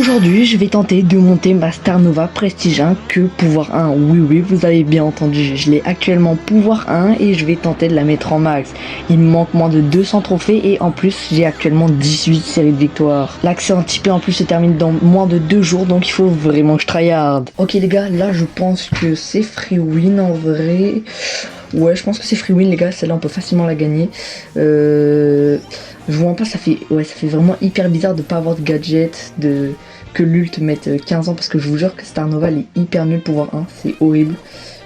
Aujourd'hui, je vais tenter de monter ma Star Nova Prestige 1 que pouvoir 1. Oui, vous avez bien entendu, je l'ai actuellement pouvoir 1 et je vais tenter de la mettre en max. Il me manque moins de 200 trophées et en plus, j'ai actuellement 18 séries de victoires. L'accès anticipé en plus se termine dans moins de 2 jours, donc il faut vraiment que je tryhard. Ok les gars, là je pense que c'est free win en vrai. Ouais, je pense que c'est free win les gars, celle-là on peut facilement la gagner. Je vois pas, ça fait vraiment hyper bizarre de pas avoir de gadget, que l'ult mette 15 ans parce que je vous jure que Star Nova elle est hyper nulle pouvoir 1, c'est horrible.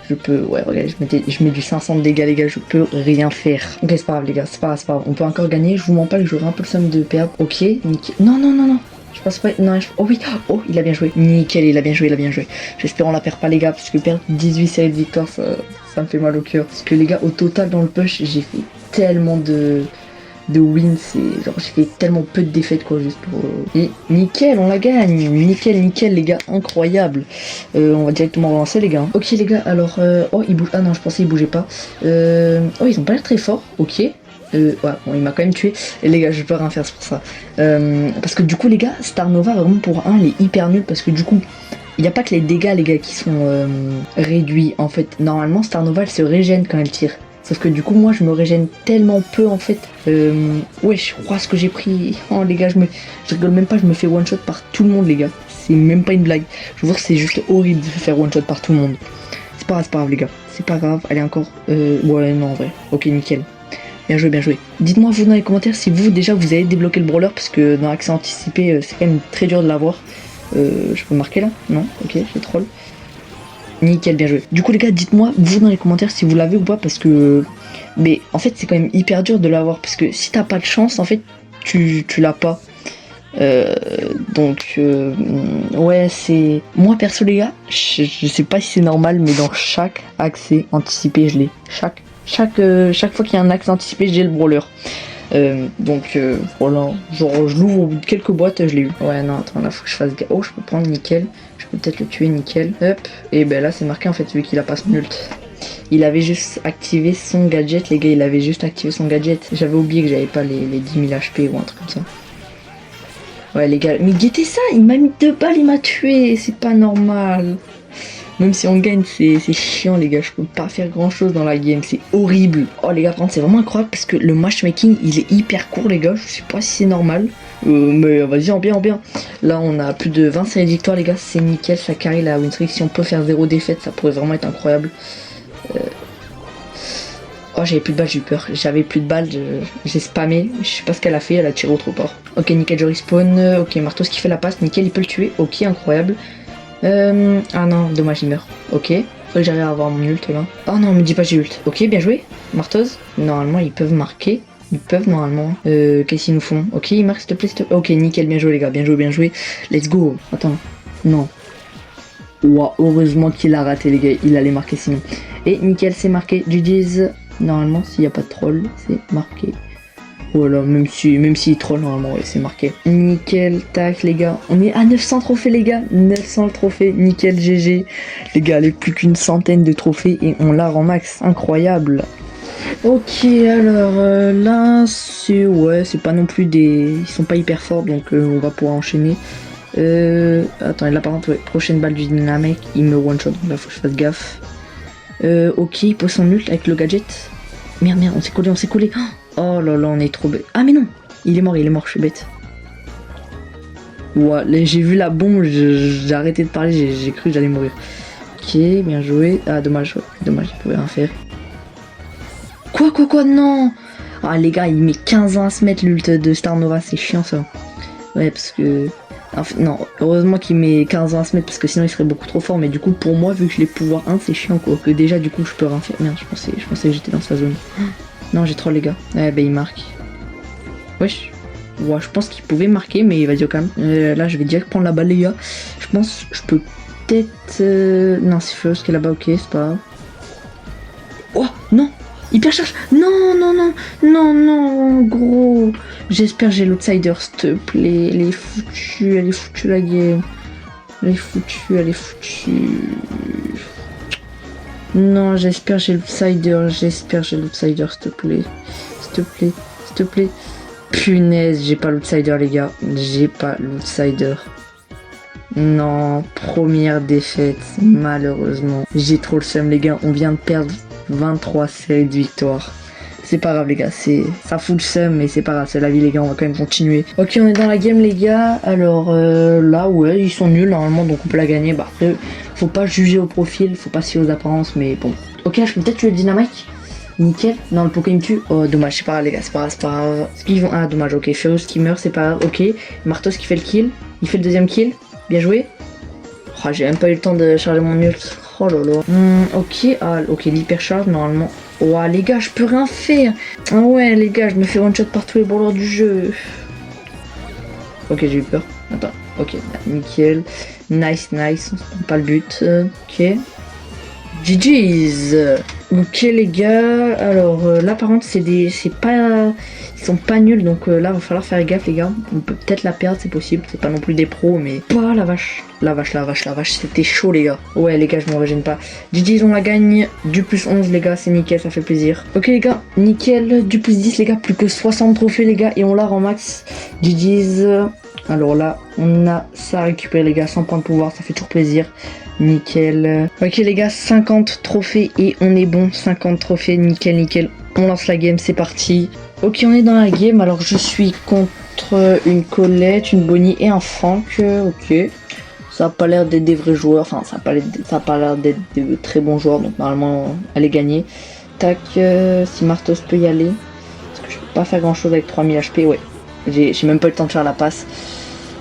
Je peux, ouais regardez, je mets du 500 de dégâts les gars, je peux rien faire. Ok c'est pas grave les gars, c'est pas grave, on peut encore gagner, je vous mens pas que j'aurai un peu le somme de perdre. Ok, nickel. Non. Je pense pas, non, oh oui, oh il a bien joué, nickel, il a bien joué. J'espère on la perd pas les gars, parce que perdre 18 séries de victoires, ça me fait mal au cœur. Parce que les gars, au total dans le push, j'ai fait tellement de wins, et genre j'ai fait tellement peu de défaites quoi, juste pour... Et nickel, on la gagne, nickel les gars, incroyable. On va directement relancer les gars. Ok les gars, alors, oh il bouge, ah non je pensais il bougeait pas. Oh ils ont pas l'air très forts, ok. Ouais, bon, il m'a quand même tué. Et les gars, je peux rien faire, c'est pour ça. Parce que du coup, les gars, Star Nova, vraiment pour 1, elle est hyper nulle. Parce que du coup, il n'y a pas que les dégâts, les gars, qui sont réduits. En fait, normalement, Star Nova, elle se régène quand elle tire. Sauf que du coup, moi, je me régène tellement peu, en fait. Ouais, je crois ce que j'ai pris. Oh, les gars, je rigole même pas, je me fais one-shot par tout le monde, les gars. C'est même pas une blague. Je vous jure, c'est juste horrible de se faire one-shot par tout le monde. C'est pas grave, les gars. C'est pas grave, elle est encore... Ouais, non, en vrai. Ok, nickel. Bien joué. Dites-moi vous dans les commentaires si vous déjà vous avez débloqué le brawler parce que dans l'accès anticipé c'est quand même très dur de l'avoir. Je peux marquer là? Non? Ok, j'ai troll. Nickel, bien joué. Du coup les gars, dites-moi vous dans les commentaires si vous l'avez ou pas parce que... Mais en fait c'est quand même hyper dur de l'avoir parce que si t'as pas de chance en fait tu l'as pas. Ouais c'est... Moi perso les gars, je sais pas si c'est normal mais dans chaque accès anticipé je l'ai. Chaque fois qu'il y a un accès anticipé, j'ai le brawler. Voilà, genre je l'ouvre au bout de quelques boîtes, je l'ai eu. Ouais, non, attends, là faut que je fasse gaffe. Oh, je peux prendre nickel. Je peux peut-être le tuer nickel. Hop, et ben là c'est marqué en fait, vu qu'il a pas son ult. Il avait juste activé son gadget, les gars, il avait juste activé son gadget. J'avais oublié que j'avais pas les 10 000 HP ou un truc comme ça. Ouais, les gars, mais guettez ça, il m'a mis 2 balles, il m'a tué, c'est pas normal. Même si on gagne, c'est chiant les gars, je peux pas faire grand chose dans la game, c'est horrible. Oh les gars, par contre c'est vraiment incroyable parce que le matchmaking il est hyper court les gars, je sais pas si c'est normal. Mais vas-y, en bien. Là on a plus de 20 séries de victoires les gars, c'est nickel, ça carry la win streak. Si on peut faire 0 défaite, ça pourrait vraiment être incroyable. Oh j'avais plus de balles, j'ai eu peur, j'ai spammé, je sais pas ce qu'elle a fait, elle a tiré au trop fort. Ok nickel, je respawn, ok Martos qui fait la passe, nickel, il peut le tuer, ok incroyable. Ah non, dommage, il meurt. Ok, faut que j'arrive à avoir mon ult là. Oh non, me dis pas j'ai ult. Ok, bien joué. Martos, normalement ils peuvent marquer. Ils peuvent normalement. Qu'est-ce qu'ils nous font? Ok, ils marquent s'il te plaît, Ok, nickel, bien joué les gars, bien joué. Let's go. Attends, non. Ouah, heureusement qu'il a raté les gars, il allait marquer sinon. Et nickel, c'est marqué. GG's. Normalement, s'il n'y a pas de troll, c'est marqué. Voilà, même si troll normalement, ouais, c'est marqué. Nickel, tac les gars. On est à 900 trophées les gars. 900 trophées, nickel, GG. Les gars, il est plus qu'une centaine de trophées et on l'a en max. Incroyable. Ok, alors là, c'est... Ouais, c'est pas non plus des... Ils sont pas hyper forts, donc on va pouvoir enchaîner. Attends, là par contre, ouais, prochaine balle du dynamique, il me one-shot, donc là faut que je fasse gaffe. Ok, il pose son ult avec le gadget. Merde, on s'est collé. Oh là là, on est trop bête. Ah mais non, il est mort, je suis bête. Ouais, j'ai vu la bombe, j'ai arrêté de parler, j'ai cru que j'allais mourir. Ok, bien joué. Ah dommage, il pouvait rien faire. Quoi, non. Ah les gars, il met 15 ans à se mettre l'ult de Star Nova, c'est chiant ça. Ouais, parce que... Enfin, non, heureusement qu'il met 15 ans à se mettre parce que sinon il serait beaucoup trop fort. Mais du coup, pour moi, vu que je l'ai pouvoir 1, c'est chiant quoi. Que déjà, du coup, je peux rien faire. Merde, je pensais que j'étais dans sa zone. Non, j'ai trop les gars. Eh ben, il marque. Wesh. Ouais, je pense qu'il pouvait marquer, mais vas-y quand même. Là, je vais direct prendre la balle, les gars. Je pense que je peux peut-être... Non, c'est faux, parce qu'elle est là-bas, ok, c'est pas grave. Oh, non. Hyper charge. Non, gros. J'espère que j'ai l'outsider, s'il te plaît. Elle est foutue la game. Elle est foutue. Non, j'espère que j'ai l'outsider, s'il te plaît. S'il te plaît. Punaise, j'ai pas l'outsider les gars. J'ai pas l'outsider. Non, première défaite, malheureusement. J'ai trop le seum, les gars. On vient de perdre 23 séries de victoires. C'est pas grave, les gars. Ça fout le seum, mais c'est pas grave. C'est la vie, les gars. On va quand même continuer. Ok, on est dans la game, les gars. Alors là, ouais, ils sont nuls normalement, donc on peut la gagner. Bah, après, faut pas juger au profil, faut pas se fier aux apparences, mais bon. Ok, je peux peut-être tuer le dynamite. Nickel. Non, le Poké me tue. Oh, dommage, c'est pas grave, les gars. C'est pas grave, c'est pas grave. Ce qu'ils vont. Ah, dommage, ok. Furious qui meurt, c'est pas grave. Ok. Martos qui fait le kill. Il fait le deuxième kill. Bien joué. Oh, j'ai même pas eu le temps de charger mon ult. Oh là là. Ok, ah, ok, l'hypercharge normalement. Ouah, les gars, je peux rien faire. Ah ouais, les gars, je me fais one shot par tous les brawlers du jeu. Ok, j'ai eu peur. Attends, ok, nickel. Nice, nice. On se prend pas le but. Ok. GG's. Ok les gars, alors là par contre c'est pas, ils sont pas nuls, donc là va falloir faire gaffe les gars. On peut peut-être la perdre, c'est possible, c'est pas non plus des pros, mais pas la vache, c'était chaud les gars. Ouais les gars, je m'en régène pas. GG's, on la gagne, du plus 11 les gars, c'est nickel, ça fait plaisir. Ok les gars, nickel, du plus 10 les gars, plus que 60 trophées les gars, et on l'a en max. GG's. Alors là, on a ça à récupérer les gars, 100 points de pouvoir, ça fait toujours plaisir. Nickel. Ok les gars, 50 trophées et on est bon. 50 trophées, nickel, nickel. On lance la game, c'est parti. Ok, on est dans la game. Alors je suis contre une Colette, une Bonnie et un Franck. Ok. Ça a pas l'air d'être des vrais joueurs. Enfin, ça a pas l'air d'être de très bons joueurs. Donc normalement, elle est gagnée. Tac, si Martos peut y aller. Parce que je peux pas faire grand chose avec 3000 HP. Ouais. J'ai même pas eu le temps de faire la passe.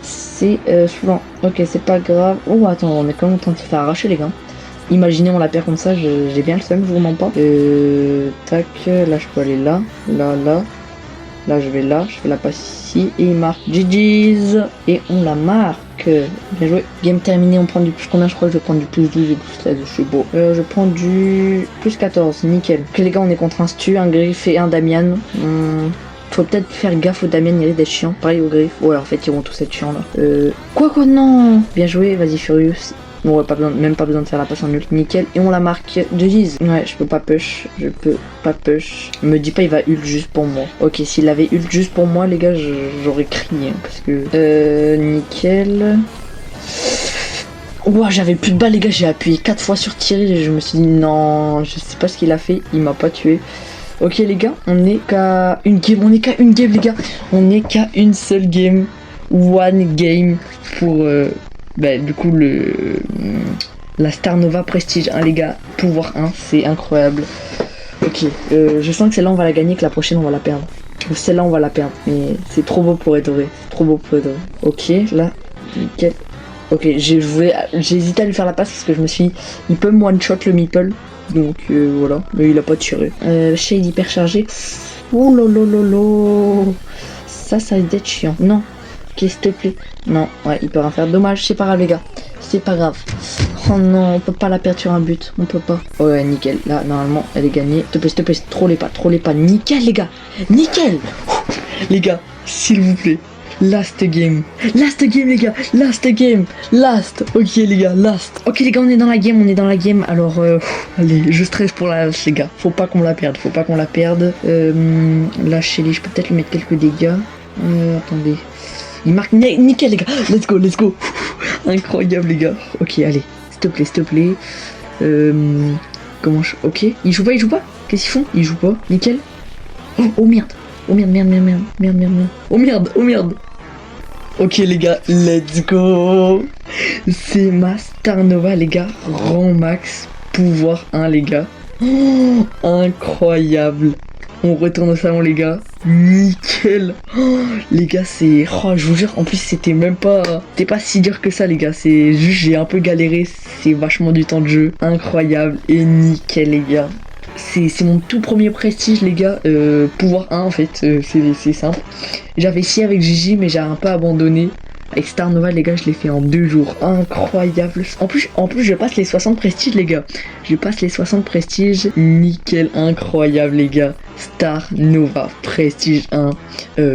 C'est souvent. Ok, c'est pas grave. Oh, attends, on est quand même en train de se faire arracher, les gars. Imaginez, on la perd comme ça, j'ai bien le seum, je vous mens pas. Tac, là, je peux aller là. Là, je vais là, je fais la passe ici. Et il marque GG's. Et on la marque. Bien joué. Game terminé, on prend du plus combien? Je crois que je vais prendre du plus 12 et plus 13, je suis beau. Je prends du plus 14, nickel. Ok, les gars, on est contre un Stu, un Griff et un Damian. Faut peut-être faire gaffe au Damien, il y a des chiants. Pareil au Griff. Ouais, en fait, ils vont tous être chiants là. Quoi, non. Bien joué, vas-y, Furious. Bon, ouais, même pas besoin de faire la passe en ult, nickel. Et on la marque de Giz. Ouais, je peux pas push. Me dis pas, il va ult juste pour moi. Ok, s'il avait ult juste pour moi, les gars, j'aurais crié. Parce que. Nickel. Ouah, j'avais plus de balles, les gars, j'ai appuyé 4 fois sur tirer. Et je me suis dit, non, je sais pas ce qu'il a fait. Il m'a pas tué. Ok les gars, on est qu'à une game, les gars. On est qu'à une seule game. One game pour du coup la Star Nova Prestige 1 les gars. Pouvoir 1, c'est incroyable. Ok, je sens que celle-là on va la gagner, que la prochaine on va la perdre. Celle-là on va la perdre, mais c'est trop beau pour être vrai. Ok, là, nickel. Ok, j'ai hésité à lui faire la passe parce que je me suis dit, il peut me one-shot le meeple. Donc voilà, mais il a pas tiré. Shade hyper chargé. Oh lolo. Ça va être chiant. Non. Ok, s'il te plaît. Non, ouais, il peut rien faire. Dommage, c'est pas grave les gars. C'est pas grave. Oh non, on peut pas la perdre sur un but. On peut pas. Ouais, nickel. Là, normalement, elle est gagnée. S'il te plaît, trop les pas. Nickel les gars. Nickel. Les gars, s'il vous plaît. Last game les gars, ok les gars, ok les gars, on est dans la game, alors allez, je stresse pour la last les gars, faut pas qu'on la perde, là Shelly, je peux peut-être lui mettre quelques dégâts, attendez, il marque, nickel les gars, let's go, incroyable les gars, ok allez, s'il te plaît, ok, il joue pas, qu'est-ce qu'ils font, ils jouent pas, nickel, oh merde. Oh merde. Ok les gars, let's go. C'est ma Star Nova les gars, rang max, pouvoir 1 les gars. Oh, incroyable. On retourne au salon les gars. Nickel. Oh, les gars c'est... Oh, je vous jure, en plus c'était pas si dur que ça les gars. C'est juste j'ai un peu galéré, c'est vachement du temps de jeu. Incroyable et nickel les gars. C'est mon tout premier prestige les gars, pouvoir 1 en fait, c'est simple. J'avais essayé avec Gigi mais j'ai un peu abandonné. Avec Star Nova les gars, je l'ai fait en 2 jours, incroyable. En plus je passe les 60 prestiges les gars. Nickel, incroyable les gars. Star Nova Prestige 1,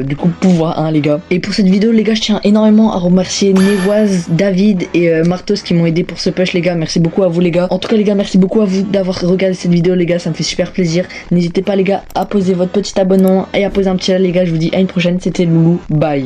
du coup pouvoir 1 les gars. Et pour cette vidéo les gars, je tiens énormément à remercier Névoise, David et Martos qui m'ont aidé pour ce push les gars. Merci beaucoup à vous les gars. En tout cas les gars, merci beaucoup à vous d'avoir regardé cette vidéo les gars, ça me fait super plaisir. N'hésitez pas les gars à poser votre petit abonnement et à poser un petit like les gars. Je vous dis à une prochaine, c'était Loulou, bye.